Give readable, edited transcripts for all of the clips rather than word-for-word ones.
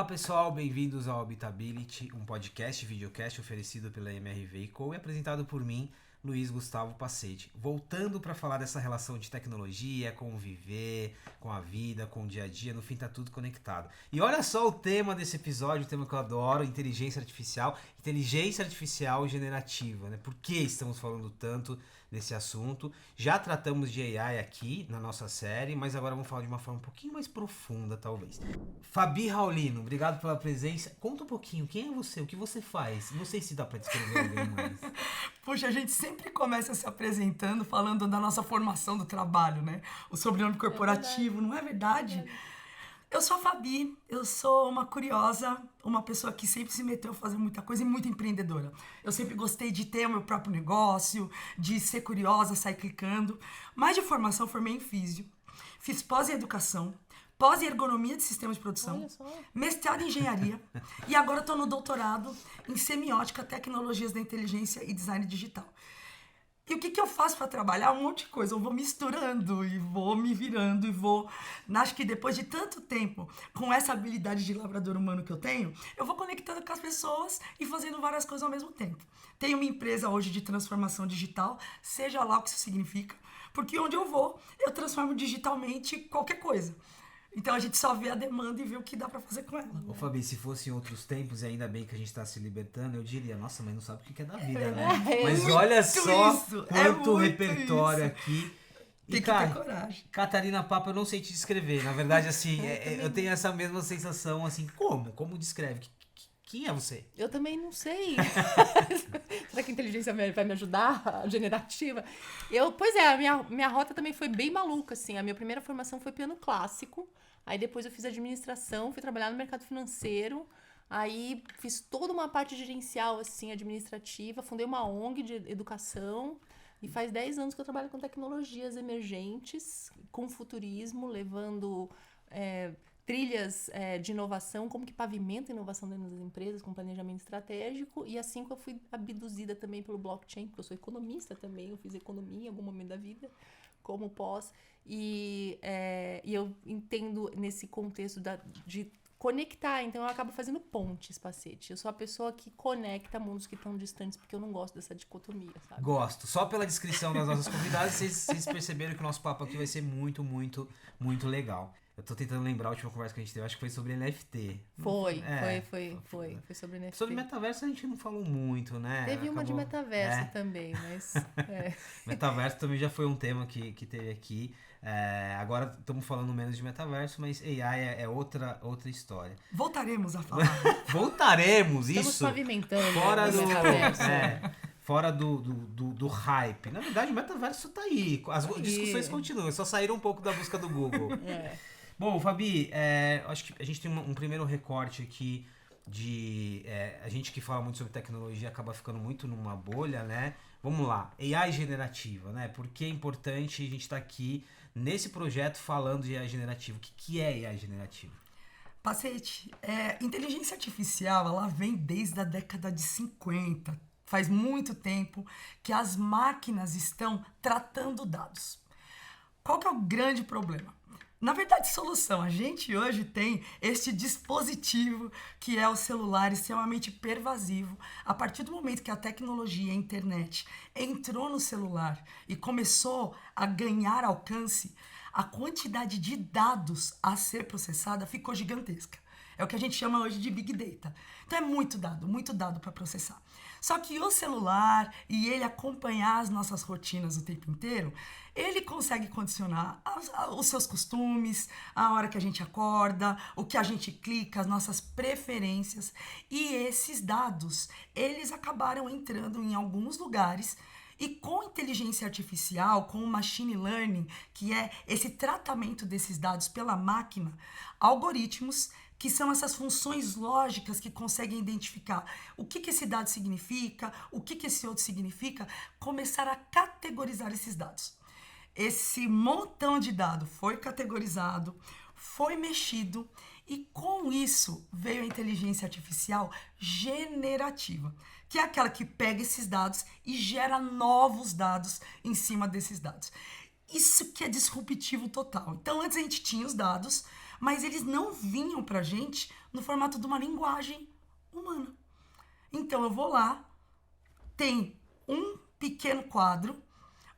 pessoal, bem-vindos ao Habitability, um podcast e videocast oferecido pela MRV & Co e apresentado por mim, Luiz Gustavo Pacete. Voltando para falar dessa relação de tecnologia, com o viver, com a vida, com o dia a dia, no fim tá tudo conectado. E olha só o tema desse episódio, o tema que eu adoro, inteligência artificial generativa, né? Por que estamos falando tanto desse assunto? Já tratamos de AI aqui na nossa série, mas agora vamos falar de uma forma um pouquinho mais profunda, talvez. Fabi Raulino, obrigado pela presença. Conta um pouquinho, quem é você? O que você faz? Não sei se dá para descrever alguém mais. Puxa, a gente sempre começa se apresentando, falando da nossa formação do trabalho, né? O sobrenome corporativo, não é verdade? Eu sou a Fabi, eu sou uma curiosa, uma pessoa que sempre se meteu a fazer muita coisa e muito empreendedora. Eu sempre gostei de ter o meu próprio negócio, de ser curiosa, sair clicando. Mas de formação, formei em físio, fiz pós em educação, pós em ergonomia de sistemas de produção, mestrado em engenharia e agora estou no doutorado em semiótica, tecnologias da inteligência e design digital. E o que eu faço para trabalhar? Um monte de coisa. Eu vou misturando e vou me virando e vou... Acho que depois de tanto tempo, com essa habilidade de labrador humano que eu vou conectando com as pessoas e fazendo várias coisas ao mesmo tempo. Tenho uma empresa hoje de transformação digital, seja lá o que isso significa, porque onde eu vou, eu transformo digitalmente qualquer coisa. Então a gente só vê a demanda e vê o que dá pra fazer com ela. Ô Fabi, se fosse em outros tempos, e ainda bem que a gente tá se libertando, eu diria, nossa, mas não sabe o que é da vida, né? Mas olha só quanto repertório aqui. Tem que ter coragem. Catarina Papa, eu não sei te descrever. Na verdade, assim, eu tenho essa mesma sensação, assim, como descreve? Quem é você? Eu também não sei. Será que a inteligência vai me ajudar? A generativa? A minha rota também foi bem maluca, assim. A minha primeira formação foi piano clássico. Aí depois eu fiz administração, fui trabalhar no mercado financeiro. Aí fiz toda uma parte gerencial, assim, administrativa. Fundei uma ONG de educação. E faz 10 anos que eu trabalho com tecnologias emergentes, com futurismo, levando... trilhas de inovação, como que pavimenta a inovação dentro das empresas, com planejamento estratégico, e assim que eu fui abduzida também pelo blockchain, porque eu sou economista também, eu fiz economia em algum momento da vida, como pós, e eu entendo nesse contexto de conectar, então eu acabo fazendo pontes, Pacete. Eu sou a pessoa que conecta mundos que estão distantes, porque eu não gosto dessa dicotomia, sabe? Gosto. Só pela descrição das nossas convidadas, vocês perceberam que o nosso papo aqui vai ser muito, muito, muito legal. Eu tô tentando lembrar a última conversa que a gente teve, acho que foi sobre NFT. Foi sobre NFT. Sobre metaverso a gente não falou muito, né? Teve uma de metaverso também, mas... Metaverso também já foi um tema que teve aqui. Agora estamos falando menos de metaverso, mas AI é outra história. Voltaremos a falar. Voltaremos, isso. Estamos pavimentando. Fora do... metaverso. Fora do hype. Na verdade, o metaverso tá aí. As discussões continuam, só saíram um pouco da busca do Google. Bom, Fabi, acho que a gente tem um primeiro recorte aqui de... a gente que fala muito sobre tecnologia acaba ficando muito numa bolha, né? Vamos lá, AI generativa, né? Por que é importante a gente estar aqui nesse projeto falando de AI generativa? O que é AI generativa? Pacete, inteligência artificial, ela vem desde a década de 50. Faz muito tempo que as máquinas estão tratando dados. Qual que é o grande problema? Na verdade, solução. A gente hoje tem este dispositivo que é o celular extremamente pervasivo. A partir do momento que a tecnologia, a internet, entrou no celular e começou a ganhar alcance, a quantidade de dados a ser processada ficou gigantesca. É o que a gente chama hoje de Big Data. Então é muito dado para processar. Só que o celular e ele acompanhar as nossas rotinas o tempo inteiro, ele consegue condicionar os seus costumes, a hora que a gente acorda, o que a gente clica, as nossas preferências. E esses dados, eles acabaram entrando em alguns lugares. E com inteligência artificial, com o machine learning, que é esse tratamento desses dados pela máquina, algoritmos que são essas funções lógicas que conseguem identificar o que esse dado significa, o que esse outro significa, começar a categorizar esses dados. Esse montão de dado foi categorizado, foi mexido e com isso veio a inteligência artificial generativa, que é aquela que pega esses dados e gera novos dados em cima desses dados. Isso que é disruptivo total. Então, antes a gente tinha os dados, mas eles não vinham pra gente no formato de uma linguagem humana. Então eu vou lá, tem um pequeno quadro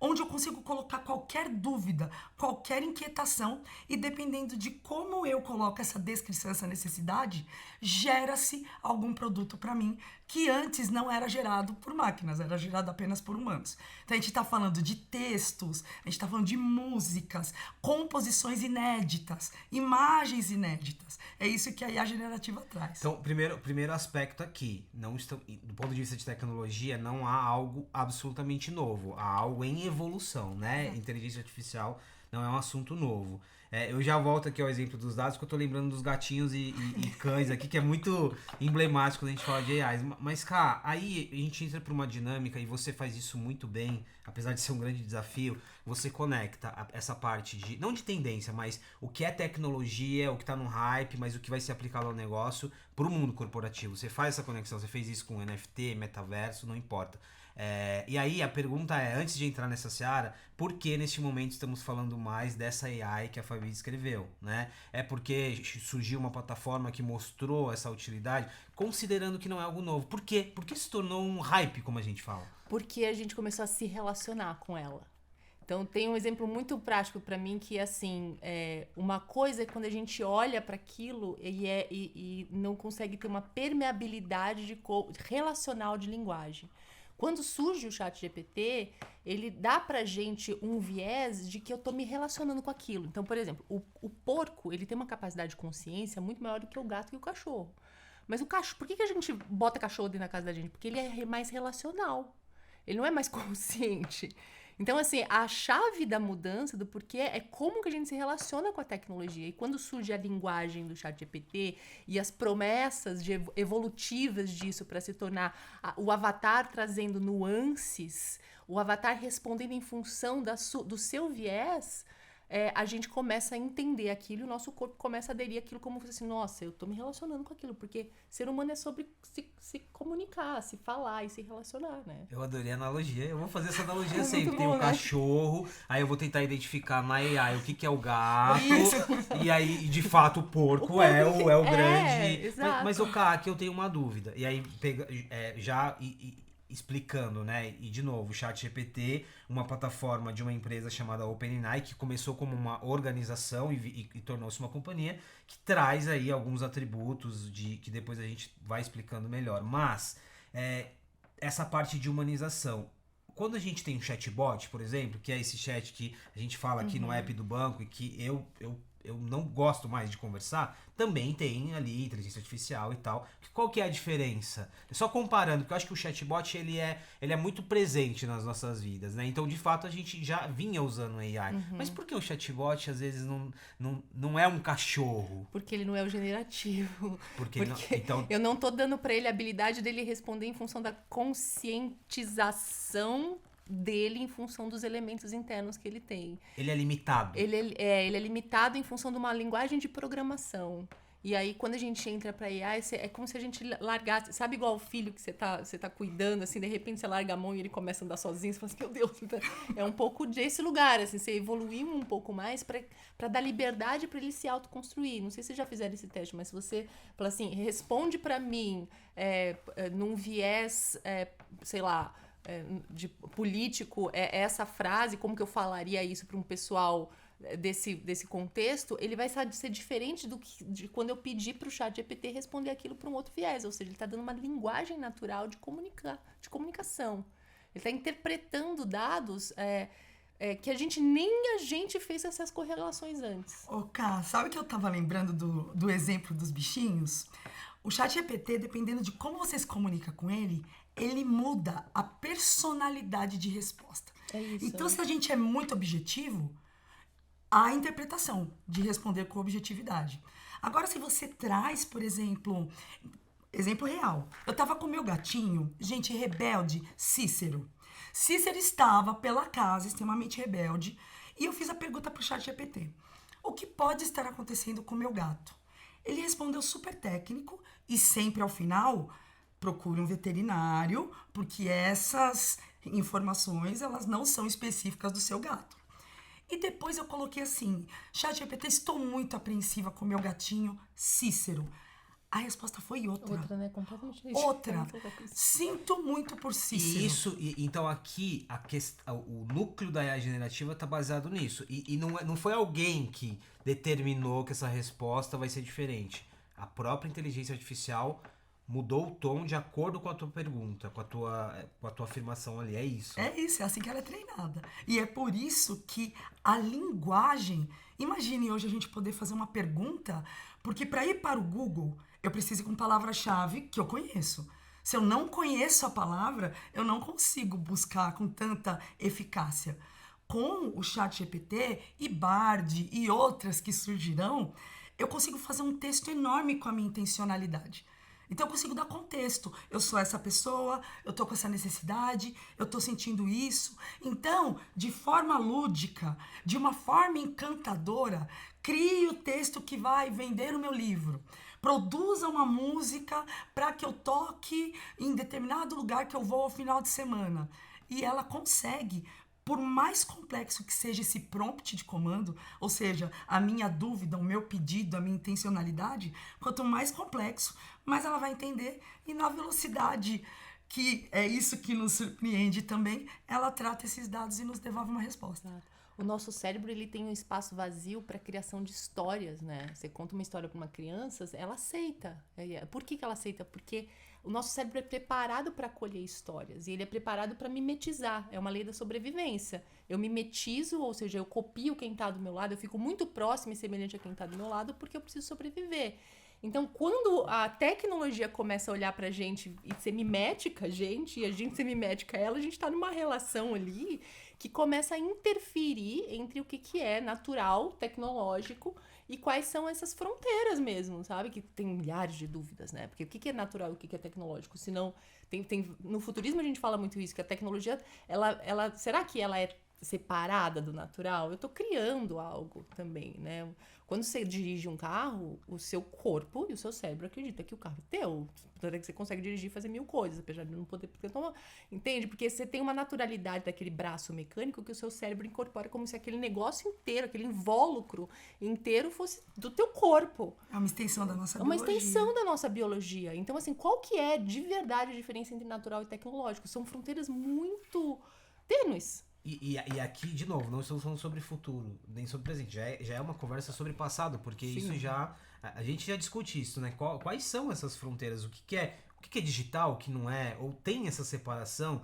onde eu consigo colocar qualquer dúvida, qualquer inquietação, e dependendo de como eu coloco essa descrição, essa necessidade, gera-se algum produto para mim que antes não era gerado por máquinas, era gerado apenas por humanos. Então a gente está falando de textos, a gente está falando de músicas, composições inéditas, imagens inéditas. É isso que a IA generativa traz. Então, primeiro aspecto aqui, do ponto de vista de tecnologia, não há algo absolutamente novo, há algo em evolução, né? Inteligência artificial não é um assunto novo. Eu já volto aqui ao exemplo dos dados, porque eu tô lembrando dos gatinhos e cães aqui, que é muito emblemático quando a gente fala de AIs. Mas, cara, aí a gente entra pra uma dinâmica, e você faz isso muito bem, apesar de ser um grande desafio, você conecta essa parte de, não de tendência, mas o que é tecnologia, o que tá no hype, mas o que vai ser aplicado ao negócio pro mundo corporativo. Você faz essa conexão, você fez isso com NFT, metaverso, não importa. E aí a pergunta é, antes de entrar nessa seara, por que neste momento estamos falando mais dessa AI que a Fabi descreveu, né? É porque surgiu uma plataforma que mostrou essa utilidade, considerando que não é algo novo. Por quê? Porque se tornou um hype, como a gente fala. Porque a gente começou a se relacionar com ela. Então, tem um exemplo muito prático para mim que, assim, uma coisa é quando a gente olha para aquilo e não consegue ter uma permeabilidade relacional de linguagem. Quando surge o ChatGPT, ele dá pra gente um viés de que eu tô me relacionando com aquilo. Então, por exemplo, o porco, ele tem uma capacidade de consciência muito maior do que o gato e o cachorro. Mas o cachorro, por que a gente bota cachorro dentro da casa da gente? Porque ele é mais relacional. Ele não é mais consciente. Então, assim, a chave da mudança, do porquê, é como que a gente se relaciona com a tecnologia. E quando surge a linguagem do ChatGPT e as promessas evolutivas disso para se tornar o avatar trazendo nuances, o avatar respondendo em função do seu viés, a gente começa a entender aquilo e o nosso corpo começa a aderir àquilo como assim, nossa, eu tô me relacionando com aquilo, porque ser humano é sobre se comunicar, se falar e se relacionar, né? Eu adorei a analogia, eu vou fazer essa analogia sempre. Tem bom, um cachorro, aí eu vou tentar identificar na AI o que é o gato, e aí, de fato, o porco é o grande... Exato. Mas aqui eu tenho uma dúvida, e aí, explicando, né? E de novo, o ChatGPT, uma plataforma de uma empresa chamada OpenAI, que começou como uma organização e tornou-se uma companhia, que traz aí alguns atributos que depois a gente vai explicando melhor. Mas essa parte de humanização, quando a gente tem um chatbot, por exemplo, que é esse chat que a gente fala aqui no app do banco e que eu não gosto mais de conversar, também tem ali inteligência artificial e tal. Qual que é a diferença? Só comparando, porque eu acho que o chatbot ele é muito presente nas nossas vidas, né? Então, de fato, a gente já vinha usando o AI. Mas por que o chatbot, às vezes, não é um cachorro? Porque ele não é o generativo. Porque então... eu não tô dando para ele a habilidade dele responder em função da conscientização dele em função dos elementos internos que ele tem. Ele é limitado. Ele é limitado em função de uma linguagem de programação. E aí, quando a gente entra pra AI, é como se a gente largasse... Sabe igual o filho que você tá cuidando, assim, de repente você larga a mão e ele começa a andar sozinho, você fala assim, meu Deus, é um pouco desse lugar, assim, você evoluiu um pouco mais pra dar liberdade pra ele se autoconstruir. Não sei se vocês já fizeram esse teste, mas se você fala assim, responde pra mim num viés, sei lá, de político, essa frase, como que eu falaria isso para um pessoal desse contexto, ele vai ser diferente de quando eu pedir para o ChatGPT responder aquilo para um outro viés, ou seja, ele está dando uma linguagem natural de comunicação. Ele está interpretando dados que nem a gente fez essas correlações antes. Ká, sabe que eu estava lembrando do exemplo dos bichinhos? O ChatGPT, dependendo de como você se comunica com ele muda a personalidade de resposta. É isso, então, se a gente é muito objetivo, há a interpretação de responder com objetividade. Agora, se você traz, por exemplo real. Eu tava com meu gatinho, gente, rebelde, Cícero. Cícero estava pela casa, extremamente rebelde, e eu fiz a pergunta pro ChatGPT. O que pode estar acontecendo com o meu gato? Ele respondeu super técnico e sempre ao final... Procure um veterinário, porque essas informações, elas não são específicas do seu gato. E depois eu coloquei assim, ChatGPT, estou muito apreensiva com meu gatinho Cícero. A resposta foi outra. Outra, né? Completamente Outra. diferente. Sinto muito por Cícero. E isso, então aqui, o núcleo da IA generativa está baseado nisso. E não foi alguém que determinou que essa resposta vai ser diferente. A própria inteligência artificial mudou o tom de acordo com a tua pergunta, com a tua afirmação ali. É isso. É isso, é assim que ela é treinada. E é por isso que a linguagem... Imagine hoje a gente poder fazer uma pergunta, porque para ir para o Google, eu preciso ir com palavra-chave que eu conheço. Se eu não conheço a palavra, eu não consigo buscar com tanta eficácia. Com o ChatGPT e Bard e outras que surgirão, eu consigo fazer um texto enorme com a minha intencionalidade. Então eu consigo dar contexto. Eu sou essa pessoa, eu tô com essa necessidade, eu tô sentindo isso. Então, de forma lúdica, de uma forma encantadora, crie o texto que vai vender o meu livro. Produza uma música para que eu toque em determinado lugar que eu vou ao final de semana. E ela consegue, por mais complexo que seja esse prompt de comando, ou seja, a minha dúvida, o meu pedido, a minha intencionalidade, quanto mais complexo, mais ela vai entender. E na velocidade, que é isso que nos surpreende também, ela trata esses dados e nos devolve uma resposta. O nosso cérebro, ele tem um espaço vazio para criação de histórias, né? Você conta uma história para uma criança, ela aceita. Por que ela aceita? Porque o nosso cérebro é preparado para acolher histórias e ele é preparado para mimetizar. É uma lei da sobrevivência. Eu mimetizo, ou seja, eu copio quem está do meu lado, eu fico muito próximo e semelhante a quem está do meu lado porque eu preciso sobreviver. Então, quando a tecnologia começa a olhar pra gente e ser mimética a gente, e a gente ser mimética a ela, a gente tá numa relação ali que começa a interferir entre o que é natural, tecnológico, e quais são essas fronteiras mesmo, sabe? Que tem milhares de dúvidas, né? Porque o que é natural e o que é tecnológico? Senão, no futurismo a gente fala muito isso, que a tecnologia, será que ela é separada do natural? Eu tô criando algo também, né? Quando você dirige um carro, o seu corpo e o seu cérebro acreditam que o carro é teu. Tanto é que você consegue dirigir e fazer 1000 coisas, apesar de não poder... Entende? Porque você tem uma naturalidade daquele braço mecânico que o seu cérebro incorpora como se aquele negócio inteiro, aquele invólucro inteiro fosse do teu corpo. É uma extensão da nossa biologia. É uma biologia. extensão da nossa biologia. Então, assim, qual que é de verdade a diferença entre natural e tecnológico? São fronteiras muito tênues. E aqui, de novo, não estamos falando sobre futuro, nem sobre presente. Já é uma conversa sobre passado, porque Sim. Isso já... A gente já discute isso, né? Quais são essas fronteiras? O que é digital, o que não é? Ou tem essa separação?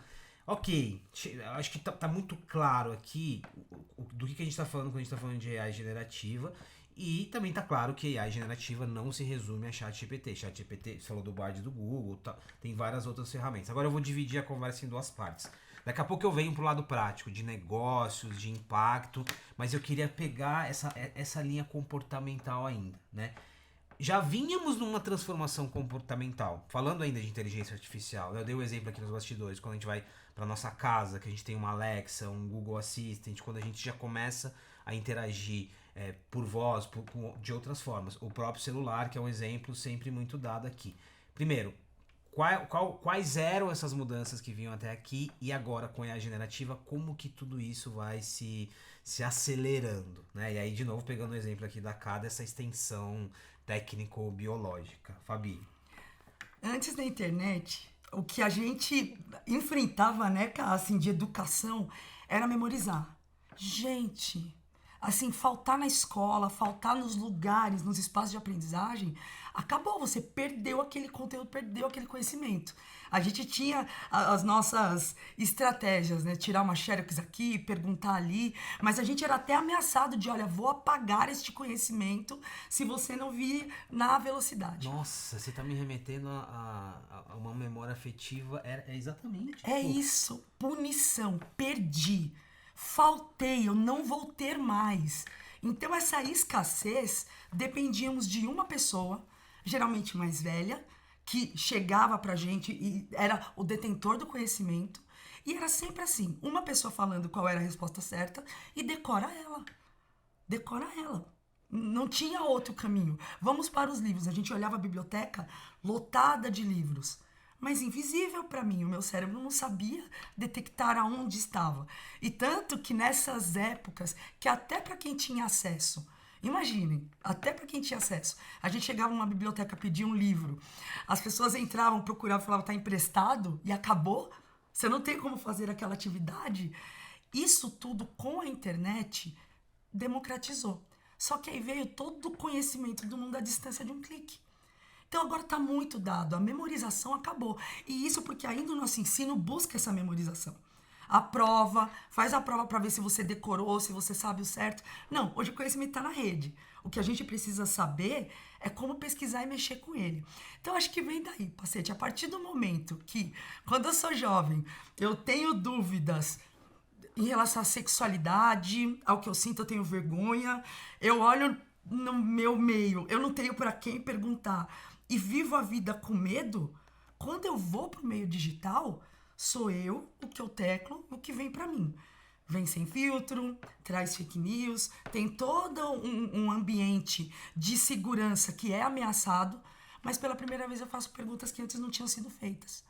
Ok, acho que tá muito claro aqui do que a gente tá falando quando a gente tá falando de AI generativa. E também tá claro que AI generativa não se resume a ChatGPT. ChatGPT, você falou do Bard do Google, tem várias outras ferramentas. Agora eu vou dividir a conversa em duas partes. Daqui a pouco eu venho pro lado prático, de negócios, de impacto, mas eu queria pegar essa linha comportamental ainda, né? Já vínhamos numa transformação comportamental, falando ainda de inteligência artificial, né? Eu dei o exemplo aqui nos bastidores, quando a gente vai pra nossa casa, que a gente tem uma Alexa, um Google Assistant, quando a gente já começa a interagir por voz, de outras formas. O próprio celular, que é um exemplo sempre muito dado aqui. Primeiro, quais eram essas mudanças que vinham até aqui e agora com a IA generativa, como que tudo isso vai se acelerando, né? E aí, de novo, pegando o exemplo aqui da CADA, essa extensão técnico-biológica. Fabi. Antes da internet, o que a gente enfrentava, né, assim, de educação, era memorizar. Gente, assim, faltar na escola, faltar nos lugares, nos espaços de aprendizagem, acabou, você perdeu aquele conteúdo, perdeu aquele conhecimento. A gente tinha as nossas estratégias, né? Tirar uma xerox aqui, perguntar ali, mas a gente era até ameaçado de, olha, vou apagar este conhecimento se você não vir na velocidade. Nossa, você tá me remetendo a uma memória afetiva, é exatamente. É isso, punição, perdi, faltei, eu não vou ter mais. Então essa escassez, dependíamos de uma pessoa, geralmente mais velha, que chegava pra gente e era o detentor do conhecimento. E era sempre assim, uma pessoa falando qual era a resposta certa e decora ela. Decora ela. Não tinha outro caminho. Vamos para os livros. A gente olhava a biblioteca lotada de livros. mas invisível para mim. O meu cérebro não sabia detectar aonde estava. E tanto que nessas épocas, que até para quem tinha acesso, imaginem, até para quem tinha acesso, a gente chegava numa biblioteca, pedia um livro, as pessoas entravam, procuravam, falavam, tá emprestado, e acabou. Você não tem como fazer aquela atividade. Isso tudo com a internet democratizou. Só que aí veio todo o conhecimento do mundo à distância de um clique. Então agora está muito dado, a memorização acabou. E isso porque ainda o nosso ensino busca essa memorização. A prova, faz a prova para ver se você decorou, se você sabe o certo. Não, hoje o conhecimento está na rede. O que a gente precisa saber é como pesquisar e mexer com ele. Então acho que vem daí, Pacete. A partir do momento que, quando eu sou jovem, eu tenho dúvidas em relação à sexualidade, ao que eu sinto, eu tenho vergonha, eu olho no meu meio, eu não tenho para quem perguntar e vivo a vida com medo, quando eu vou pro meio digital, sou eu, o que eu teclo, o que vem para mim. Vem sem filtro, traz fake news, tem todo um ambiente de segurança que é ameaçado, mas pela primeira vez eu faço perguntas que antes não tinham sido feitas.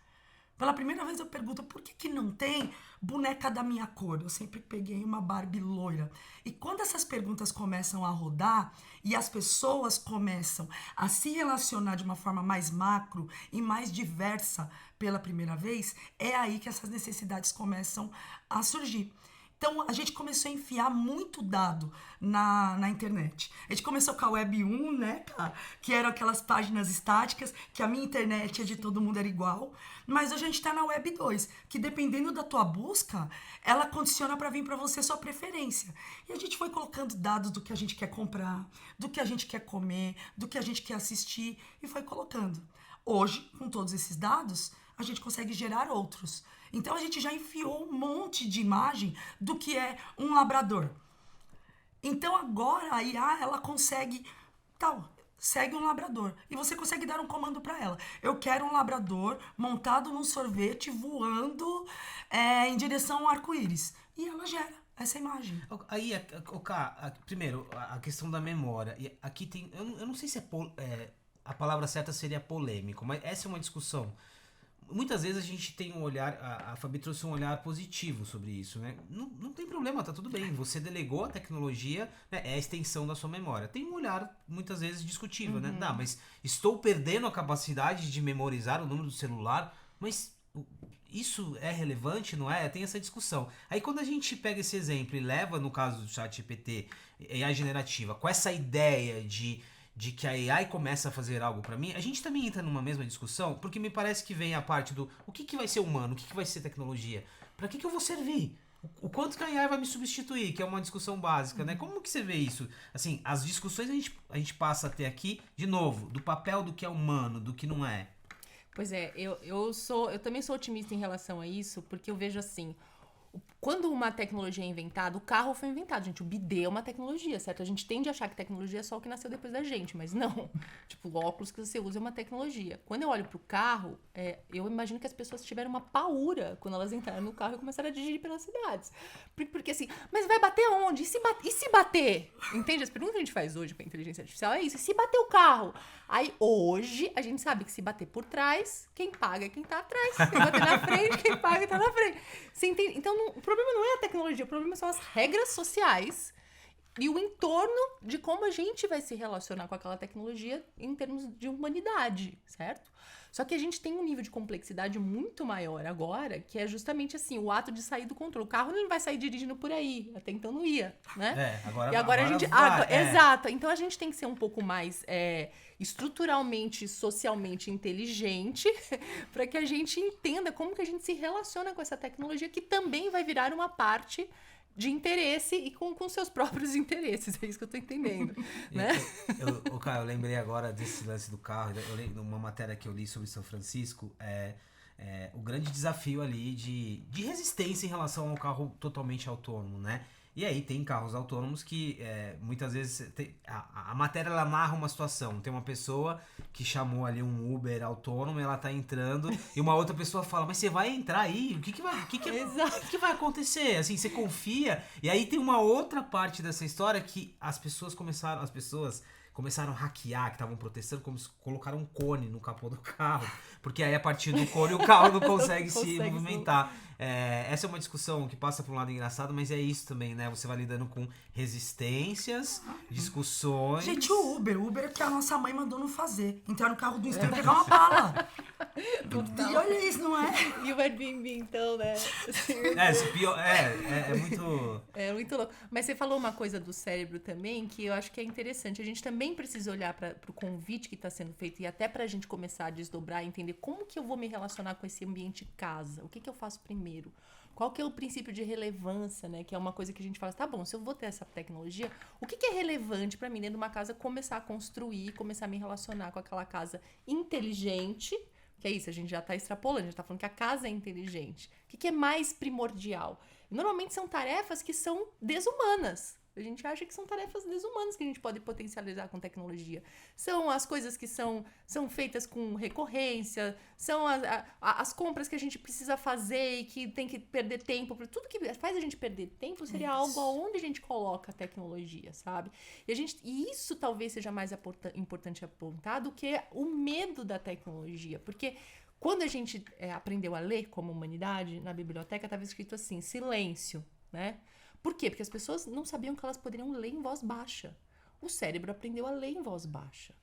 Pela primeira vez eu pergunto, por que não tem boneca da minha cor? Eu sempre peguei uma Barbie loira. E quando essas perguntas começam a rodar e as pessoas começam a se relacionar de uma forma mais macro e mais diversa pela primeira vez, é aí que essas necessidades começam a surgir. Então, a gente começou a enfiar muito dado na internet. A gente começou com a Web 1, né, cara? Que eram aquelas páginas estáticas, que a minha internet e a de todo mundo era igual. Mas hoje a gente tá na Web 2, que dependendo da tua busca, ela condiciona para vir para você sua preferência. E a gente foi colocando dados do que a gente quer comprar, do que a gente quer comer, do que a gente quer assistir, e foi colocando. Hoje, com todos esses dados, a gente consegue gerar outros. Então a gente já enfiou um monte de imagem do que é um labrador. Então agora a IA, ela consegue, segue um labrador. E você consegue dar um comando para ela. Eu quero um labrador montado num sorvete voando em direção ao arco-íris. E ela gera essa imagem. Aí, primeiro, a questão da memória. E aqui tem, eu não sei se a palavra certa seria polêmico, mas essa é uma discussão. Muitas vezes a gente tem um olhar, a Fabi trouxe um olhar positivo sobre isso, né? Não tem problema, tá tudo bem. Você delegou a tecnologia, né? É a extensão da sua memória. Tem um olhar, muitas vezes, discutível, né? Não, mas estou perdendo a capacidade de memorizar o número do celular, mas isso é relevante, não é? Tem essa discussão. Aí quando a gente pega esse exemplo e leva, no caso do ChatGPT, AI generativa, com essa ideia de que a AI começa a fazer algo pra mim, a gente também entra numa mesma discussão, porque me parece que vem a parte do o que vai ser humano, o que vai ser tecnologia, pra que eu vou servir? O quanto que a AI vai me substituir, que é uma discussão básica, né? Como que você vê isso? Assim, as discussões a gente passa a ter aqui, de novo, do papel do que é humano, do que não é. Pois é, eu também sou otimista em relação a isso, porque eu vejo assim, quando uma tecnologia é inventada, o carro foi inventado, gente, o bidê é uma tecnologia, certo? A gente tende a achar que tecnologia é só o que nasceu depois da gente, mas não. Tipo, o óculos que você usa é uma tecnologia. Quando eu olho pro carro, eu imagino que as pessoas tiveram uma paura quando elas entraram no carro e começaram a dirigir pelas cidades. Porque assim, mas vai bater onde? E se bater? Entende? As perguntas que a gente faz hoje com a inteligência artificial é isso. E se bater o carro? Aí, hoje, a gente sabe que se bater por trás, quem paga é quem tá atrás. Se bater na frente, quem paga é quem tá na frente. Você entende? Então, o problema não é a tecnologia, o problema são as regras sociais e o entorno de como a gente vai se relacionar com aquela tecnologia em termos de humanidade, certo? Só que a gente tem um nível de complexidade muito maior agora, que é justamente assim, o ato de sair do controle. O carro não vai sair dirigindo por aí, até então não ia, né? Agora a gente... Exato. Então a gente tem que ser um pouco mais estruturalmente, socialmente inteligente para que a gente entenda como que a gente se relaciona com essa tecnologia, que também vai virar uma parte de interesse e com seus próprios interesses. É isso que eu tô entendendo, né? Eu lembrei agora desse lance do carro. Numa matéria que eu li sobre São Francisco, o grande desafio ali de resistência em relação ao carro totalmente autônomo, né? E aí tem carros autônomos que muitas vezes a matéria ela narra uma situação. Tem uma pessoa que chamou ali um Uber autônomo, ela tá entrando e uma outra pessoa fala, mas você vai entrar aí? O que vai acontecer? Assim, você confia? E aí tem uma outra parte dessa história que as pessoas começaram a hackear, que estavam protestando, colocaram um cone no capô do carro, porque aí a partir do cone o carro não consegue se movimentar. Essa é uma discussão que passa por um lado engraçado, mas é isso também, né? Você vai lidando com resistências, discussões... Gente, o Uber que a nossa mãe mandou não fazer. Entrar no carro do Esther e pegar uma bala. E olha isso, não é? E o Airbnb, então, né? É muito... É muito louco. Mas você falou uma coisa do cérebro também, que eu acho que é interessante. A gente também precisa olhar para o convite que está sendo feito e até para a gente começar a desdobrar e entender como que eu vou me relacionar com esse ambiente casa. O que eu faço primeiro? Qual que é o princípio de relevância, né? Que é uma coisa que a gente fala, tá bom, se eu vou ter essa tecnologia, o que é relevante para mim dentro de uma casa começar a construir, começar a me relacionar com aquela casa inteligente, que é isso, a gente já está extrapolando, a gente está falando que a casa é inteligente. O que é mais primordial? Normalmente são tarefas que são desumanas. A gente acha que são tarefas desumanas que a gente pode potencializar com tecnologia. São as coisas que são feitas com recorrência, são as compras que a gente precisa fazer e que tem que perder tempo. Tudo que faz a gente perder tempo seria algo onde a gente coloca a tecnologia, sabe? E isso talvez seja mais importante apontar do que o medo da tecnologia. Porque quando a gente aprendeu a ler como humanidade, na biblioteca estava escrito assim, silêncio, né? Por quê? Porque as pessoas não sabiam que elas poderiam ler em voz baixa. O cérebro aprendeu a ler em voz baixa.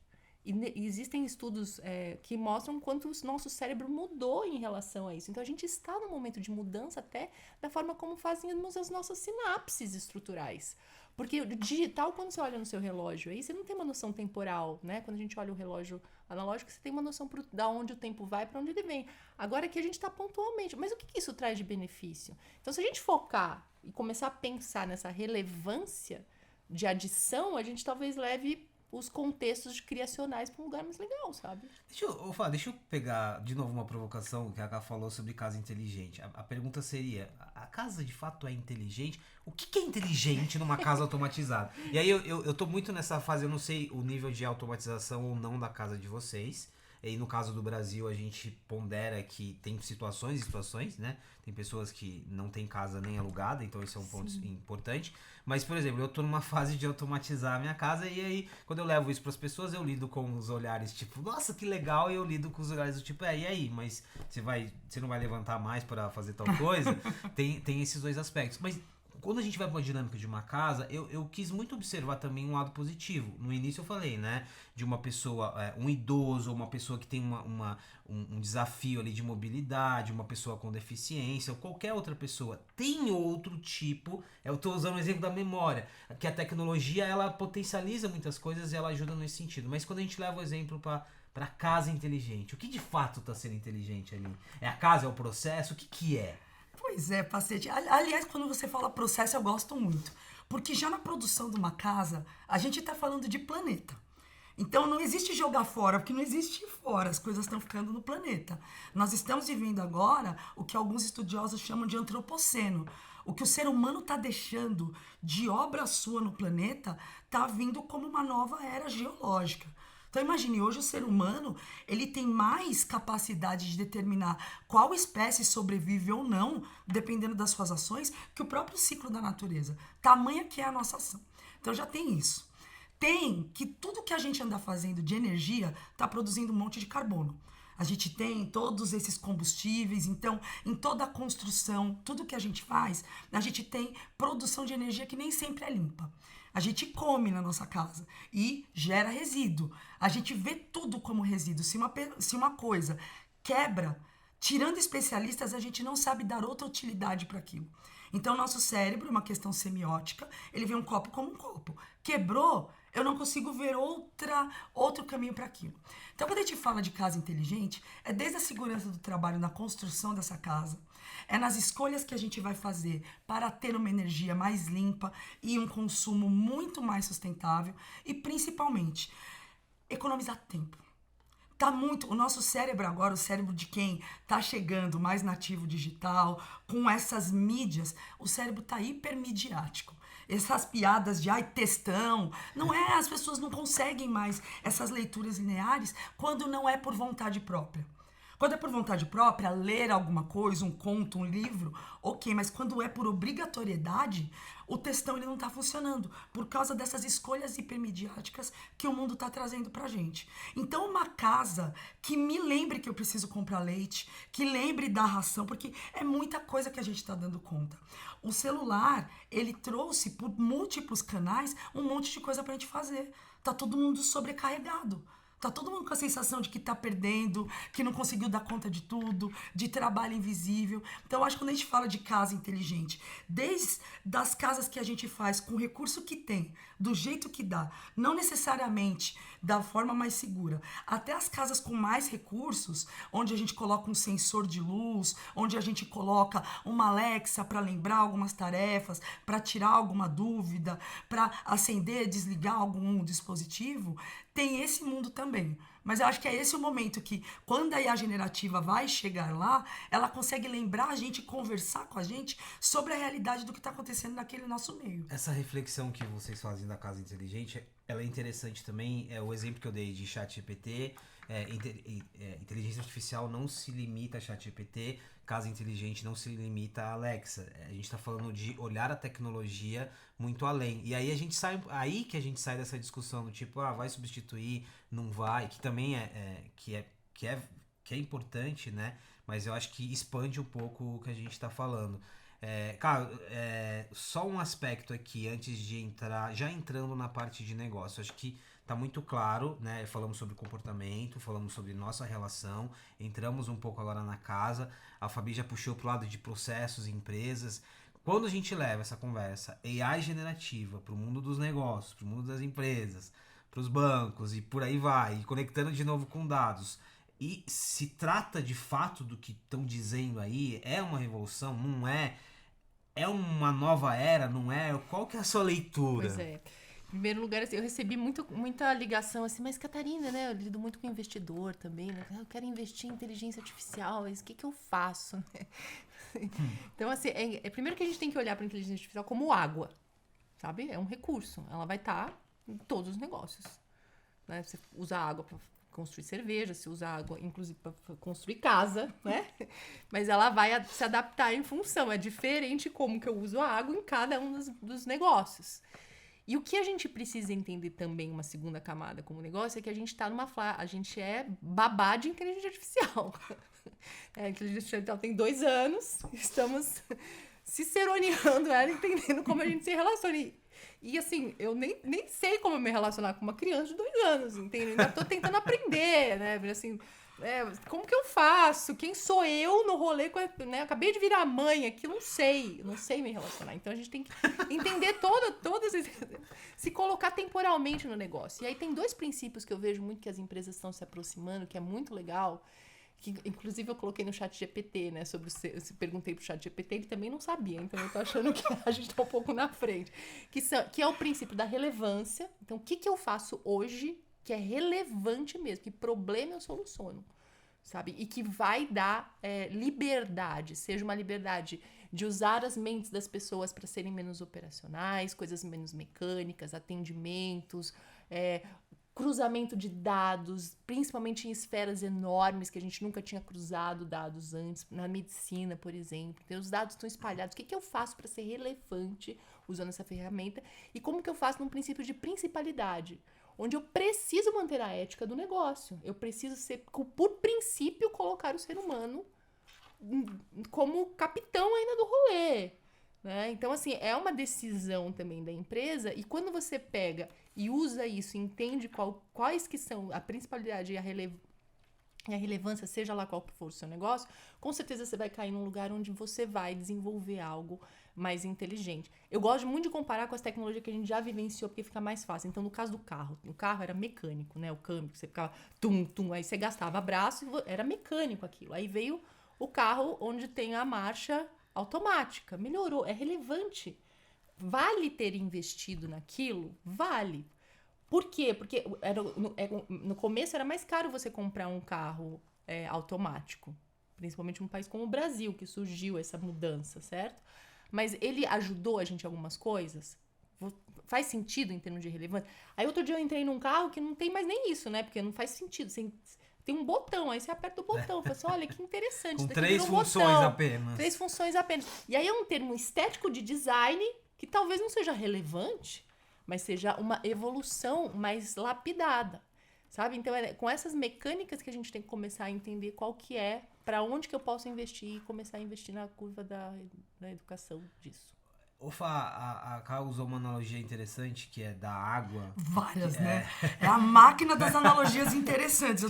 E existem estudos que mostram quanto o nosso cérebro mudou em relação a isso. Então, a gente está num momento de mudança até da forma como fazemos as nossas sinapses estruturais. Porque o digital, quando você olha no seu relógio, aí você não tem uma noção temporal, né? Quando a gente olha o relógio analógico, você tem uma noção da onde o tempo vai, para onde ele vem. Agora aqui a gente está pontualmente. Mas o que isso traz de benefício? Então, se a gente focar e começar a pensar nessa relevância de adição, a gente talvez leve os contextos criacionais para um lugar mais legal, sabe? Deixa eu pegar de novo uma provocação que a Ká falou sobre casa inteligente. A pergunta seria, a casa de fato é inteligente? O que é inteligente numa casa automatizada? E aí eu tô muito nessa fase, eu não sei o nível de automatização ou não da casa de vocês. E no caso do Brasil, a gente pondera que tem situações e situações, né? Tem pessoas que não têm casa nem alugada, então esse é um ponto importante. Mas, por exemplo, eu tô numa fase de automatizar a minha casa e aí, quando eu levo isso pras pessoas, eu lido com os olhares tipo, nossa, que legal, e eu lido com os olhares do tipo, e aí? Mas você não vai levantar mais para fazer tal coisa? Tem esses dois aspectos. Mas quando a gente vai para uma dinâmica de uma casa, eu quis muito observar também um lado positivo. No início eu falei, né? De uma pessoa, um idoso, uma pessoa que tem um desafio ali de mobilidade, uma pessoa com deficiência, ou qualquer outra pessoa. Tem outro tipo, eu estou usando o exemplo da memória, que a tecnologia, ela potencializa muitas coisas e ela ajuda nesse sentido. Mas quando a gente leva o exemplo para casa inteligente, o que de fato está sendo inteligente ali? É a casa, é o processo? O que é? Pois é, Pacete. Aliás, quando você fala processo, eu gosto muito. Porque já na produção de uma casa, a gente está falando de planeta. Então, não existe jogar fora, porque não existe fora. As coisas estão ficando no planeta. Nós estamos vivendo agora o que alguns estudiosos chamam de antropoceno. O que o ser humano está deixando de obra sua no planeta está vindo como uma nova era geológica. Então imagine, hoje o ser humano, ele tem mais capacidade de determinar qual espécie sobrevive ou não, dependendo das suas ações, que o próprio ciclo da natureza. Tamanha que é a nossa ação. Então já tem isso. Tem que tudo que a gente anda fazendo de energia está produzindo um monte de carbono. A gente tem todos esses combustíveis, então em toda a construção, tudo que a gente faz, a gente tem produção de energia que nem sempre é limpa. A gente come na nossa casa e gera resíduo. A gente vê tudo como resíduo. Se uma coisa quebra, tirando especialistas, a gente não sabe dar outra utilidade para aquilo. Então, nosso cérebro, uma questão semiótica, ele vê um copo como um copo. Quebrou, eu não consigo ver outro caminho para aquilo. Então, quando a gente fala de casa inteligente, é desde a segurança do trabalho na construção dessa casa, é nas escolhas que a gente vai fazer para ter uma energia mais limpa e um consumo muito mais sustentável e, principalmente, economizar tempo. O nosso cérebro agora, o cérebro de quem está chegando mais nativo digital, com essas mídias, o cérebro está hipermidiático. Essas piadas de textão, não é, as pessoas não conseguem mais essas leituras lineares quando não é por vontade própria. Quando é por vontade própria, ler alguma coisa, um conto, um livro, ok, mas quando é por obrigatoriedade, o textão ele não tá funcionando, por causa dessas escolhas hipermediáticas que o mundo tá trazendo pra gente. Então, uma casa que me lembre que eu preciso comprar leite, que lembre da ração, porque é muita coisa que a gente tá dando conta. O celular, ele trouxe por múltiplos canais um monte de coisa pra gente fazer. Tá todo mundo sobrecarregado. Tá todo mundo com a sensação de que tá perdendo, que não conseguiu dar conta de tudo, de trabalho invisível. Então, eu acho que quando a gente fala de casa inteligente, desde das casas que a gente faz com o recurso que tem, do jeito que dá, não necessariamente da forma mais segura, até as casas com mais recursos, onde a gente coloca um sensor de luz, onde a gente coloca uma Alexa para lembrar algumas tarefas, para tirar alguma dúvida, para acender, desligar algum dispositivo, tem esse mundo também. Mas eu acho que é esse o momento que, quando a IA generativa vai chegar lá, ela consegue lembrar a gente, conversar com a gente sobre a realidade do que está acontecendo naquele nosso meio. Essa reflexão que vocês fazem da casa inteligente, ela é interessante também. O exemplo que eu dei de ChatGPT, inteligência artificial não se limita a ChatGPT, casa inteligente não se limita a Alexa. A gente está falando de olhar a tecnologia muito além. E aí que a gente sai dessa discussão do tipo, vai substituir, não vai, que também é importante, né? Mas eu acho que expande um pouco o que a gente está falando. Cara, só um aspecto aqui antes de entrar, já entrando na parte de negócio, acho que tá muito claro, né? Falamos sobre comportamento, falamos sobre nossa relação, entramos um pouco agora na casa, a Fabi já puxou pro lado de processos, empresas. Quando a gente leva essa conversa AI generativa pro mundo dos negócios, pro mundo das empresas, pros bancos e por aí vai, e conectando de novo com dados, e se trata de fato do que estão dizendo aí, é uma revolução, não é? É uma nova era, não é? Qual que é a sua leitura? Pois é. Em primeiro lugar, assim, eu recebi muita ligação assim, mas Catarina, né? Eu lido muito com investidor também, né? Eu quero investir em inteligência artificial, mas o que eu faço? Né? Então, assim, primeiro que a gente tem que olhar para a inteligência artificial como água, sabe? É um recurso. Ela vai estar em todos os negócios. Né? Você usa água para construir cerveja, você usa água, inclusive, para construir casa, né? Mas ela vai se adaptar em função. É diferente como que eu uso a água em cada um dos negócios. E o que a gente precisa entender também, uma segunda camada como negócio, é que a gente está a gente é babá de inteligência artificial. A inteligência artificial tem 2 anos, estamos ciceroneando ela, entendendo como a gente se relaciona. E assim, eu nem sei como me relacionar com uma criança de 2 anos, entende? Ainda tô tentando aprender, né? Assim, como que eu faço? Quem sou eu no rolê? Né? Eu acabei de virar mãe aqui, não sei me relacionar. Então a gente tem que entender todas se colocar temporalmente no negócio. E aí tem 2 princípios que eu vejo muito que as empresas estão se aproximando, que é muito legal, que inclusive eu coloquei no ChatGPT, né, perguntei pro ChatGPT, ele também não sabia, então eu tô achando que a gente tá um pouco na frente, que é o princípio da relevância. Então, o que eu faço hoje que é relevante mesmo, que problema eu soluciono, sabe? E que vai dar liberdade, seja uma liberdade de usar as mentes das pessoas para serem menos operacionais, coisas menos mecânicas, atendimentos, cruzamento de dados, principalmente em esferas enormes que a gente nunca tinha cruzado dados antes, na medicina, por exemplo. Então, os dados estão espalhados. O que eu faço para ser relevante usando essa ferramenta? E como que eu faço num princípio de principalidade? Onde eu preciso manter a ética do negócio. Eu preciso por princípio, colocar o ser humano como capitão ainda do rolê. Né? Então, assim, é uma decisão também da empresa, e quando você pega e usa isso, entende quais que são a principalidade e a relevância, seja lá qual que for o seu negócio, com certeza você vai cair num lugar onde você vai desenvolver algo mais inteligente. Eu gosto muito de comparar com as tecnologias que a gente já vivenciou, porque fica mais fácil. Então, no caso do carro, o carro era mecânico, né? O câmbio, você ficava tum, aí você gastava braço, era mecânico aquilo. Aí veio o carro onde tem a marcha automática, melhorou, é relevante. Vale ter investido naquilo? Vale. Por quê? Porque no começo era mais caro você comprar um carro automático, principalmente num país como o Brasil, que surgiu essa mudança, certo? Mas ele ajudou a gente em algumas coisas? Faz sentido em termos de relevância? Aí outro dia eu entrei num carro que não tem mais nem isso, né? Porque não faz sentido. tem um botão, aí você aperta o botão, fala assim, olha que interessante. Com isso daqui 3 vira um funções botão. apenas. 3 funções apenas. E aí é um termo estético de design que talvez não seja relevante, mas seja uma evolução mais lapidada, sabe? Então, é com essas mecânicas que a gente tem que começar a entender qual que é, para onde que eu posso investir e começar a investir na curva da educação disso. O Fá, a Ká usou uma analogia interessante, que é da água. Várias, né? É a máquina das analogias interessantes.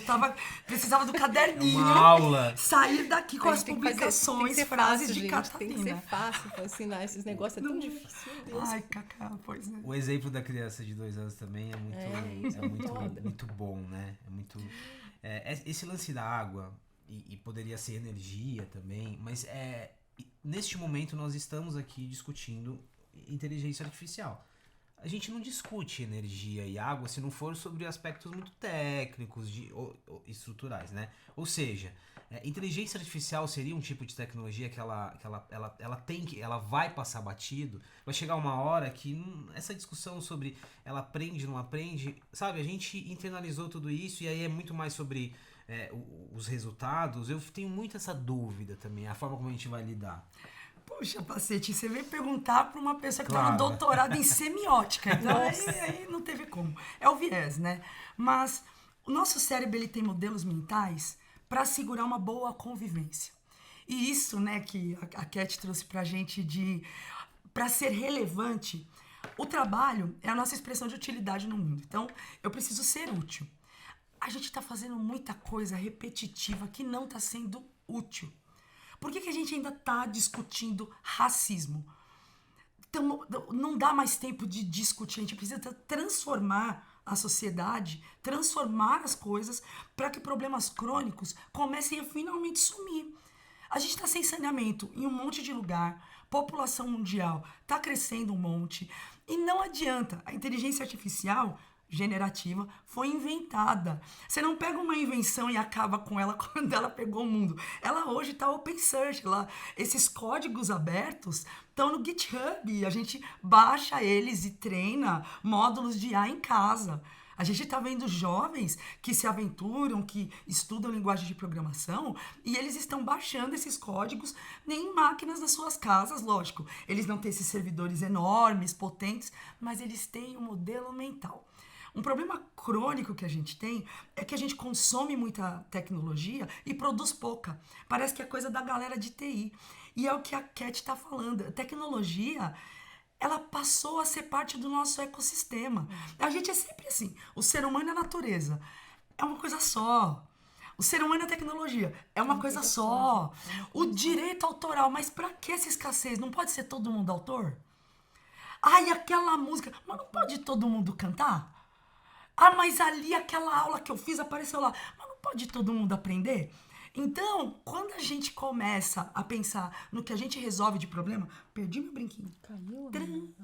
Precisava do caderninho. Uma aula. Sair daqui com A as gente tem que publicações, ser frases fácil, de gente. Catarina. Tem que ser fácil pra ensinar esses negócios, é tão difícil, meu Deus. Ai, Cacá, pois é. O exemplo da criança de 2 anos também é muito bom, né? Esse lance da água, e poderia ser energia também, mas neste momento nós estamos aqui discutindo inteligência artificial. A gente não discute energia e água se não for sobre aspectos muito técnicos ou estruturais, né? Ou seja, inteligência artificial seria um tipo de tecnologia que ela vai passar batido. Vai chegar uma hora que essa discussão sobre ela aprende, não aprende, sabe? A gente internalizou tudo isso e aí é muito mais sobre os resultados. Eu tenho muito essa dúvida também, a forma como a gente vai lidar. Poxa, Pacete, você veio perguntar para uma pessoa que Claro. tá no doutorado em semiótica. Então aí não teve como. É o viés, né? Mas o nosso cérebro ele tem modelos mentais para assegurar uma boa convivência. E isso, né, que a Cat trouxe pra gente para ser relevante, o trabalho é a nossa expressão de utilidade no mundo. Então, eu preciso ser útil. A gente está fazendo muita coisa repetitiva que não está sendo útil. Por que a gente ainda está discutindo racismo? Então, não dá mais tempo de discutir. A gente precisa transformar a sociedade, transformar as coisas para que problemas crônicos comecem a finalmente sumir. A gente está sem saneamento em um monte de lugar, população mundial está crescendo um monte, e não adianta. A inteligência artificial generativa foi inventada. Você não pega uma invenção e acaba com ela quando ela pegou o mundo. Ela hoje está open source. Esses códigos abertos estão no GitHub. A gente baixa eles e treina módulos de IA em casa. A gente está vendo jovens que se aventuram, que estudam linguagem de programação e eles estão baixando esses códigos em máquinas das suas casas, lógico. Eles não têm esses servidores enormes, potentes, mas eles têm um modelo mental. Um problema crônico que a gente tem é que a gente consome muita tecnologia e produz pouca. Parece que é coisa da galera de TI. E é o que a Cat está falando. A tecnologia, ela passou a ser parte do nosso ecossistema. A gente é sempre assim. O ser humano e a natureza é uma coisa só. O ser humano e a tecnologia é uma coisa só. O direito autoral, mas para que essa escassez? Não pode ser todo mundo autor? Ai, aquela música, mas não pode todo mundo cantar? Ah, mas ali aquela aula que eu fiz apareceu lá. Mas não pode todo mundo aprender? Então, quando a gente começa a pensar no que a gente resolve de problema... Perdi meu brinquinho. Caiu?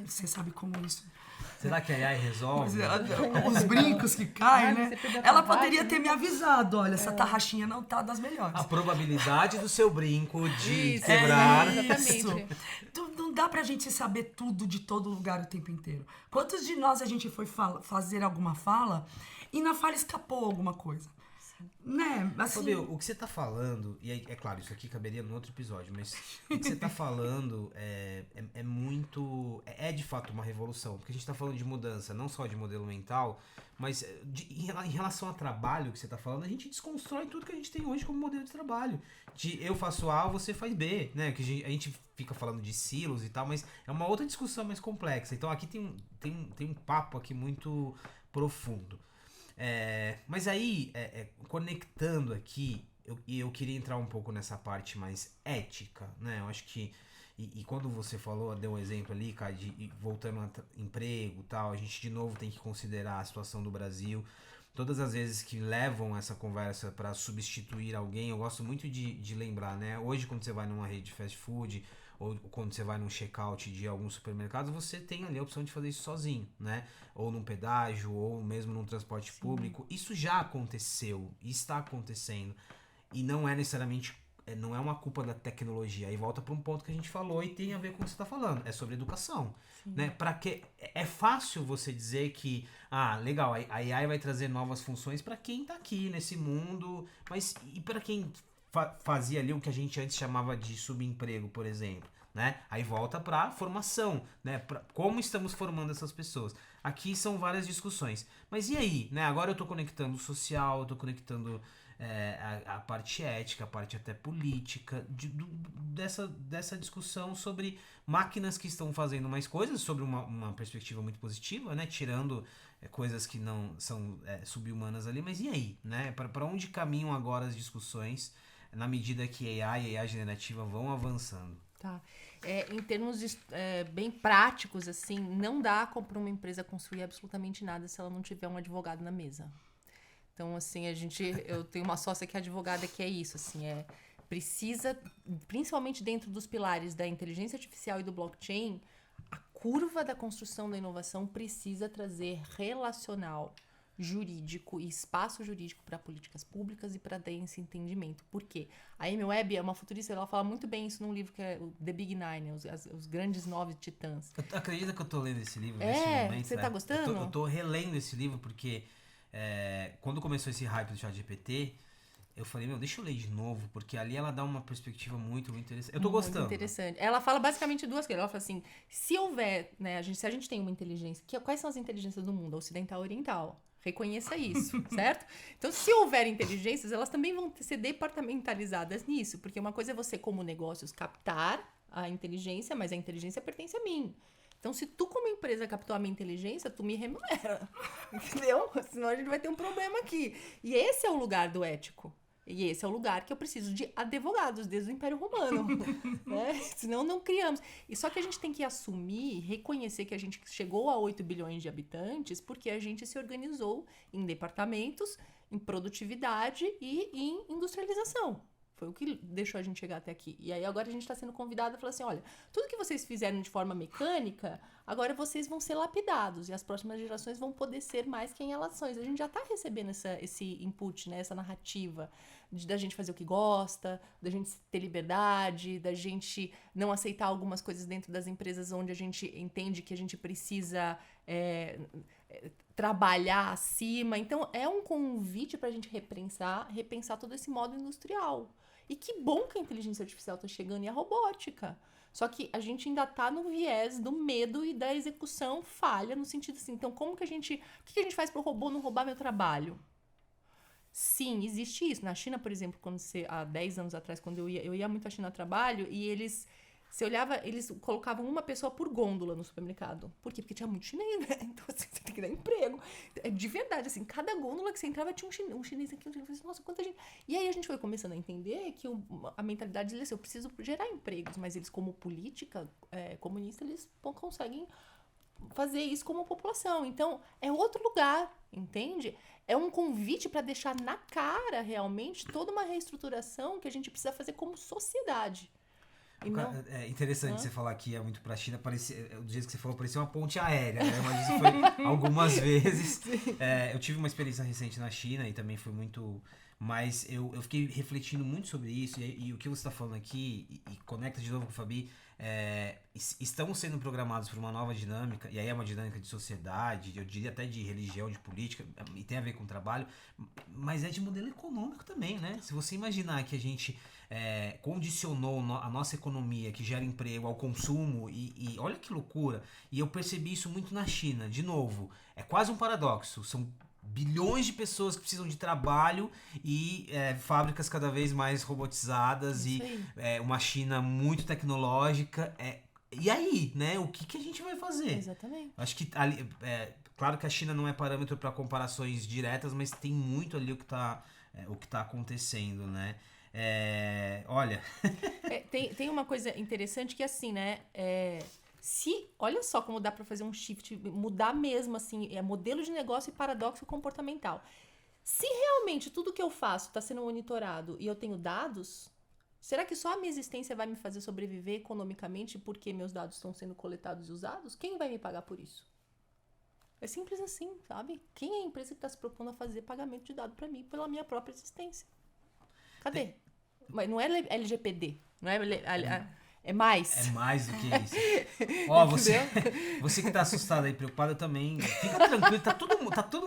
Você sabe como isso... Será que a AI resolve? Os brincos que caem, né? você perdeu a Ela tarraxa, poderia né? ter me avisado. Olha, essa tarraxinha não tá das melhores. A probabilidade do seu brinco de Isso, quebrar. exatamente. Não dá pra gente saber tudo de todo lugar o tempo inteiro. Quantos de nós a gente foi fazer alguma fala e na fala escapou alguma coisa? Né? Assim... Fabio, o que você tá falando, e é claro, isso aqui caberia num outro episódio, mas o que você tá falando é muito... É de fato uma revolução, porque a gente tá falando de mudança, não só de modelo mental, mas em relação ao trabalho que você tá falando, a gente desconstrói tudo que a gente tem hoje como modelo de trabalho. De eu faço A, você faz B, né? Que a gente fica falando de silos e tal, mas é uma outra discussão mais complexa. Então aqui tem um papo aqui muito profundo. Mas aí, conectando aqui, eu queria entrar um pouco nessa parte mais ética, né? Eu acho que, e quando você falou, deu um exemplo ali, cara, voltando a emprego e tal, a gente de novo tem que considerar a situação do Brasil. Todas as vezes que levam essa conversa para substituir alguém, eu gosto muito de lembrar, né? Hoje, quando você vai numa rede de fast food, ou quando você vai num check-out de alguns supermercados, você tem ali a opção de fazer isso sozinho, né? Ou num pedágio, ou mesmo num transporte público. Isso já aconteceu, e está acontecendo. E não é necessariamente não é uma culpa da tecnologia. Aí volta para um ponto que a gente falou e tem a ver com o que você está falando. É sobre educação. Né? Para que é fácil você dizer que, legal, a AI vai trazer novas funções para quem está aqui nesse mundo, mas e para quem fazia ali o que a gente antes chamava de subemprego, por exemplo? Né? Aí volta para formação, né? Como estamos formando essas pessoas. Aqui são várias discussões. Mas e aí? Né? Agora eu estou conectando o social, eu estou conectando a parte ética, a parte até política, dessa discussão sobre máquinas que estão fazendo mais coisas, sobre uma perspectiva muito positiva, né? Tirando coisas que não são sub-humanas ali. Mas e aí? Né? Para onde caminham agora as discussões na medida que AI e AI generativa vão avançando? Tá. Em termos bem práticos, assim, não dá para uma empresa construir absolutamente nada se ela não tiver um advogado na mesa. Então, assim, eu tenho uma sócia que é advogada que é isso, assim, precisa, principalmente dentro dos pilares da inteligência artificial e do blockchain, a curva da construção da inovação precisa trazer relacional, jurídico e espaço jurídico para políticas públicas e para dar esse entendimento. Por quê? A Amy Webb é uma futurista, ela fala muito bem isso num livro que é o The Big Nine, os grandes 9 titãs. Acredita que eu tô lendo esse livro nesse momento? Você tá gostando? Eu tô relendo esse livro porque quando começou esse hype do ChatGPT, eu falei, deixa eu ler de novo, porque ali ela dá uma perspectiva muito interessante. Eu tô gostando. Muito interessante. Ela fala basicamente duas coisas. Ela fala assim, se houver, né, se a gente tem uma inteligência, quais são as inteligências do mundo? Ocidental e oriental. Reconheça isso, certo? Então, se houver inteligências, elas também vão ser departamentalizadas nisso, porque uma coisa é você, como negócios, captar a inteligência, mas a inteligência pertence a mim. Então, se tu, como empresa, captou a minha inteligência, tu me remunera, entendeu? Senão a gente vai ter um problema aqui. E esse é o lugar do ético. E esse é o lugar que eu preciso de advogados, desde o Império Romano, né? Senão não criamos. E só que a gente tem que assumir, reconhecer que a gente chegou a 8 bilhões de habitantes porque a gente se organizou em departamentos, em produtividade e em industrialização. Foi o que deixou a gente chegar até aqui. E aí agora a gente está sendo convidado a falar assim, olha, tudo que vocês fizeram de forma mecânica, agora vocês vão ser lapidados e as próximas gerações vão poder ser mais quem elas são. A gente já está recebendo esse input, né, essa narrativa da gente fazer o que gosta, da gente ter liberdade, da gente não aceitar algumas coisas dentro das empresas onde a gente entende que a gente precisa trabalhar acima. Então, é um convite para a gente repensar todo esse modo industrial. E que bom que a inteligência artificial está chegando e a robótica. Só que a gente ainda está no viés do medo e da execução falha, no sentido assim, então o que a gente faz para o robô não roubar meu trabalho? Sim, existe isso. Na China, por exemplo, há 10 anos atrás, quando eu ia muito à China a trabalho, e você olhava, eles colocavam uma pessoa por gôndola no supermercado. Por quê? Porque tinha muito chinês, né? Então, assim, você tem que dar emprego. De verdade, assim, cada gôndola que você entrava tinha um chinês aqui, um chinês. Nossa, quanta gente. E aí a gente foi começando a entender que a mentalidade deles é: eu preciso gerar empregos, mas eles, como política comunista, eles não conseguem fazer isso como população. Então, é outro lugar, entende? É um convite para deixar na cara, realmente, toda uma reestruturação que a gente precisa fazer como sociedade. É interessante você falar que é muito pra China, do jeito que você falou, parecia uma ponte aérea, né? Mas isso foi algumas vezes. Eu tive uma experiência recente na China e também foi muito... Mas eu fiquei refletindo muito sobre isso e o que você está falando aqui, e conecta de novo com o Fabi, estamos sendo programados por uma nova dinâmica, e aí é uma dinâmica de sociedade, eu diria até de religião, de política, e tem a ver com o trabalho, mas é de modelo econômico também, né? Se você imaginar que a gente condicionou a nossa economia, que gera emprego, ao consumo, e olha que loucura, e eu percebi isso muito na China, de novo, é quase um paradoxo, são bilhões de pessoas que precisam de trabalho e fábricas cada vez mais robotizadas e uma China muito tecnológica. E aí, né? O que a gente vai fazer? Exatamente. Acho que claro que a China não é parâmetro para comparações diretas, mas tem muito ali o que tá acontecendo, né? Olha. Tem uma coisa interessante que assim, né? Olha só como dá para fazer um shift, mudar mesmo, assim, modelo de negócio e paradoxo comportamental. Se realmente tudo que eu faço está sendo monitorado e eu tenho dados, será que só a minha existência vai me fazer sobreviver economicamente porque meus dados estão sendo coletados e usados? Quem vai me pagar por isso? É simples assim, sabe? Quem é a empresa que está se propondo a fazer pagamento de dado para mim pela minha própria existência? Cadê? Mas não é LGPD, não é... É mais. É mais do que isso. Ó, você que tá assustado aí, preocupado também, fica tranquilo, tá todo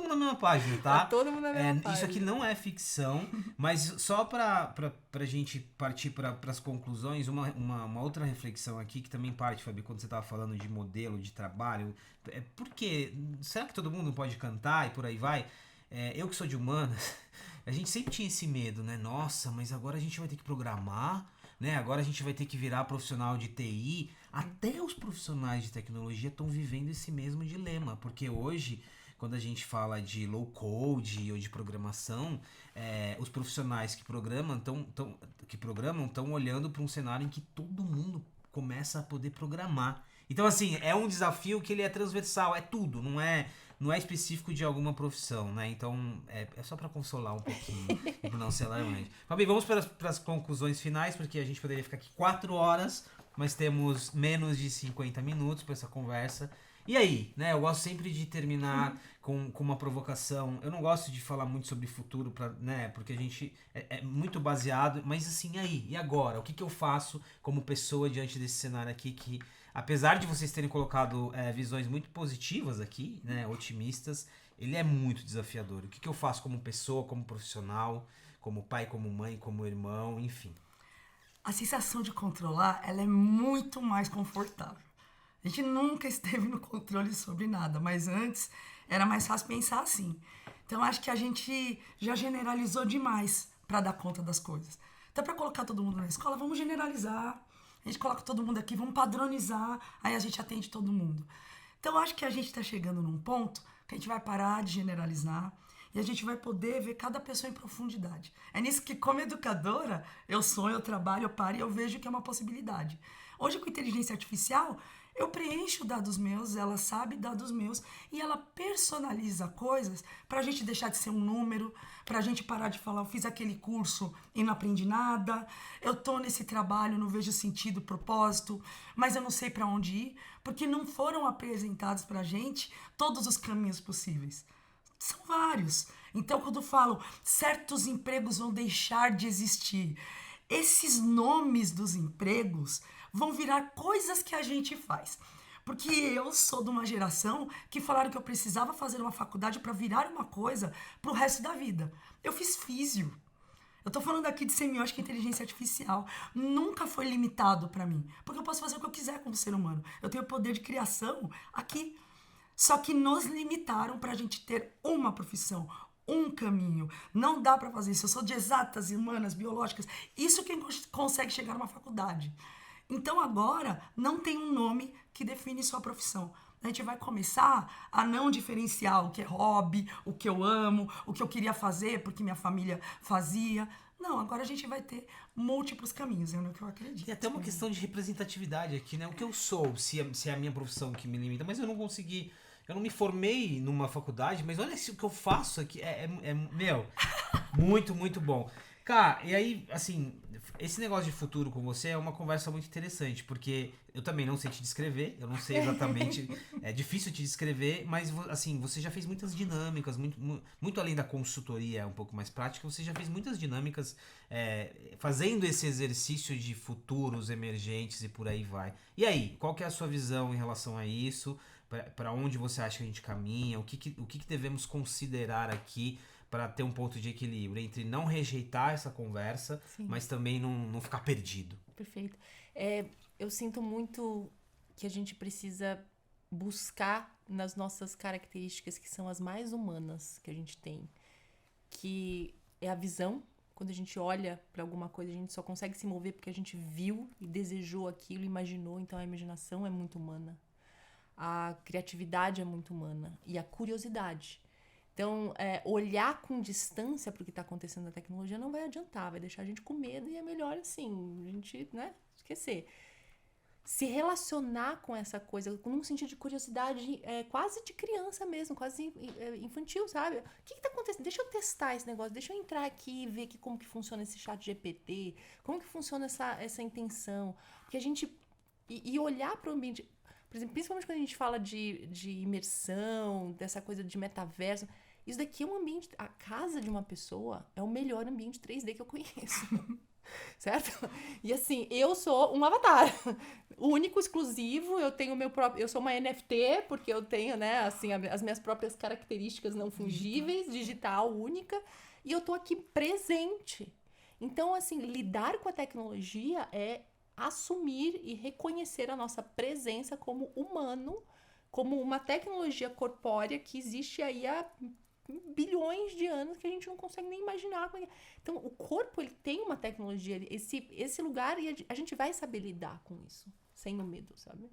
mundo na mesma página, tá? Tá todo mundo na mesma página. Isso aqui não é ficção, mas só pra gente partir pras conclusões, uma outra reflexão aqui, que também parte, Fabi, quando você tava falando de modelo de trabalho, por quê? Será que todo mundo pode cantar e por aí vai? Eu que sou de humanas, a gente sempre tinha esse medo, né? Nossa, mas agora a gente vai ter que programar, né? Agora a gente vai ter que virar profissional de TI. Até os profissionais de tecnologia estão vivendo esse mesmo dilema, porque hoje, quando a gente fala de low code ou de programação, os profissionais que programam estão olhando para um cenário em que todo mundo começa a poder programar. Então, assim, é um desafio que ele é transversal, é tudo, não é específico de alguma profissão, né? Então, é só para consolar um pouquinho e para não ser alarmante. Fabi, vamos para as conclusões finais, porque a gente poderia ficar aqui 4 horas, mas temos menos de 50 minutos para essa conversa. E aí, né? Eu gosto sempre de terminar com uma provocação. Eu não gosto de falar muito sobre futuro, né? Porque a gente é muito baseado, mas assim, e agora? O que eu faço como pessoa diante desse cenário aqui que... Apesar de vocês terem colocado visões muito positivas aqui, né, otimistas, ele é muito desafiador. O que eu faço como pessoa, como profissional, como pai, como mãe, como irmão, enfim. A sensação de controlar, ela é muito mais confortável. A gente nunca esteve no controle sobre nada, mas antes era mais fácil pensar assim. Então, acho que a gente já generalizou demais para dar conta das coisas. Então, para colocar todo mundo na escola, vamos generalizar. A gente coloca todo mundo aqui, vamos padronizar, aí a gente atende todo mundo. Então, acho que a gente está chegando num ponto que a gente vai parar de generalizar e a gente vai poder ver cada pessoa em profundidade. É nisso que, como educadora, eu sonho, eu trabalho, eu paro e eu vejo que é uma possibilidade. Hoje, com inteligência artificial, eu preencho dados meus, ela sabe dados meus e ela personaliza coisas para a gente deixar de ser um número, para a gente parar de falar, eu fiz aquele curso e não aprendi nada, eu tô nesse trabalho, não vejo sentido, propósito, mas eu não sei para onde ir, porque não foram apresentados para a gente todos os caminhos possíveis. São vários. Então, quando eu falo, certos empregos vão deixar de existir, esses nomes dos empregos vão virar coisas que a gente faz. Porque eu sou de uma geração que falaram que eu precisava fazer uma faculdade para virar uma coisa pro resto da vida. Eu fiz físio. Eu tô falando aqui de semiótica e inteligência artificial. Nunca foi limitado para mim. Porque eu posso fazer o que eu quiser como ser humano. Eu tenho poder de criação aqui. Só que nos limitaram pra gente ter uma profissão, um caminho. Não dá pra fazer isso. Eu sou de exatas, humanas, biológicas. Isso quem consegue chegar numa faculdade. Então agora não tem um nome que define sua profissão. A gente vai começar a não diferenciar o que é hobby, o que eu amo, o que eu queria fazer porque minha família fazia. Não, agora a gente vai ter múltiplos caminhos, é o que eu acredito. E até uma questão de representatividade aqui, né? O que eu sou, se é a minha profissão que me limita, mas eu não consegui... Eu não me formei numa faculdade, mas olha o que eu faço aqui. Meu, muito, muito bom. Cara, e aí, assim, esse negócio de futuro com você é uma conversa muito interessante, porque eu também não sei te descrever, eu não sei exatamente, é difícil te descrever, mas, assim, você já fez muitas dinâmicas, muito além da consultoria um pouco mais prática, você já fez muitas dinâmicas fazendo esse exercício de futuros emergentes e por aí vai. E aí, qual que é a sua visão em relação a isso? Para onde você acha que a gente caminha? O que devemos considerar aqui para ter um ponto de equilíbrio entre não rejeitar essa conversa, sim, mas também não ficar perdido? Perfeito. Eu sinto muito que a gente precisa buscar nas nossas características que são as mais humanas que a gente tem, que é a visão. Quando a gente olha para alguma coisa, a gente só consegue se mover porque a gente viu e desejou aquilo, imaginou, então a imaginação é muito humana. A criatividade é muito humana e a curiosidade. Então, olhar com distância para o que está acontecendo na tecnologia não vai adiantar, vai deixar a gente com medo e é melhor assim, a gente, né, esquecer. Se relacionar com essa coisa, com um sentido de curiosidade quase de criança mesmo, quase infantil, sabe? O que está acontecendo? Deixa eu testar esse negócio, deixa eu entrar aqui e ver como que funciona esse chat GPT, como que funciona essa intenção. Porque a gente... E olhar para o ambiente... Por exemplo, principalmente quando a gente fala de imersão, dessa coisa de metaverso, isso daqui é um ambiente... A casa de uma pessoa é o melhor ambiente 3D que eu conheço. certo? E assim, eu sou um avatar, único, exclusivo, eu tenho meu próprio, eu sou uma NFT, porque eu tenho, né, assim, as minhas próprias características não fungíveis, digital, única, e eu tô aqui presente. Então, assim, lidar com a tecnologia é assumir e reconhecer a nossa presença como humano, como uma tecnologia corpórea que existe aí há bilhões de anos que a gente não consegue nem imaginar. Então, o corpo, ele tem uma tecnologia, esse lugar, e a gente vai saber lidar com isso, sem o medo, sabe?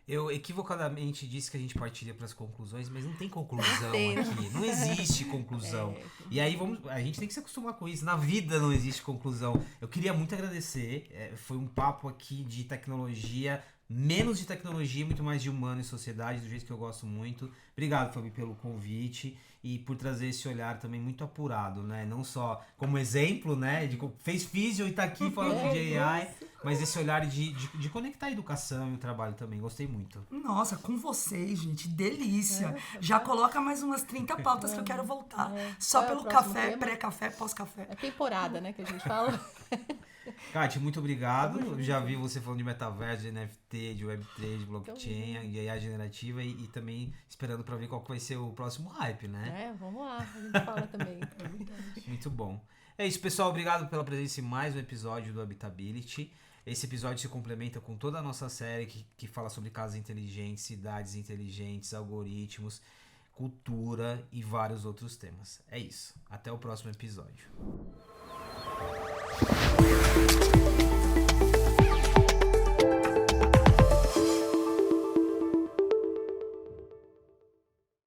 Eu equivocadamente disse que a gente partiria para as conclusões, mas não tem conclusão Tem, aqui. Não existe conclusão. E aí a gente tem que se acostumar com isso. Na vida não existe conclusão. Eu queria muito agradecer. Foi um papo aqui de tecnologia, menos de tecnologia, muito mais de humano e sociedade, do jeito que eu gosto muito. Obrigado, Fabi, pelo convite e por trazer esse olhar também muito apurado, né? Não só como exemplo, né? Fez físio e tá aqui falando de AI, mas esse olhar de conectar a educação e o trabalho também. Gostei muito. Nossa, com vocês, gente, delícia. Já coloca mais umas 30 pautas que eu quero voltar. Só Qual é o pelo próximo café, tema? pré-café, pós-café. É temporada, né, que a gente fala. Kátia, muito obrigado. Eu já vi você falando de metaverso, de NFT, de Web3, de blockchain, de AI generativa e também esperando para ver qual que vai ser o próximo hype, né? Vamos lá, a gente fala também. Muito bom. É isso, pessoal. Obrigado pela presença em mais um episódio do Habitability. Esse episódio se complementa com toda a nossa série que fala sobre casas inteligentes, cidades inteligentes, algoritmos, cultura e vários outros temas. É isso. Até o próximo episódio.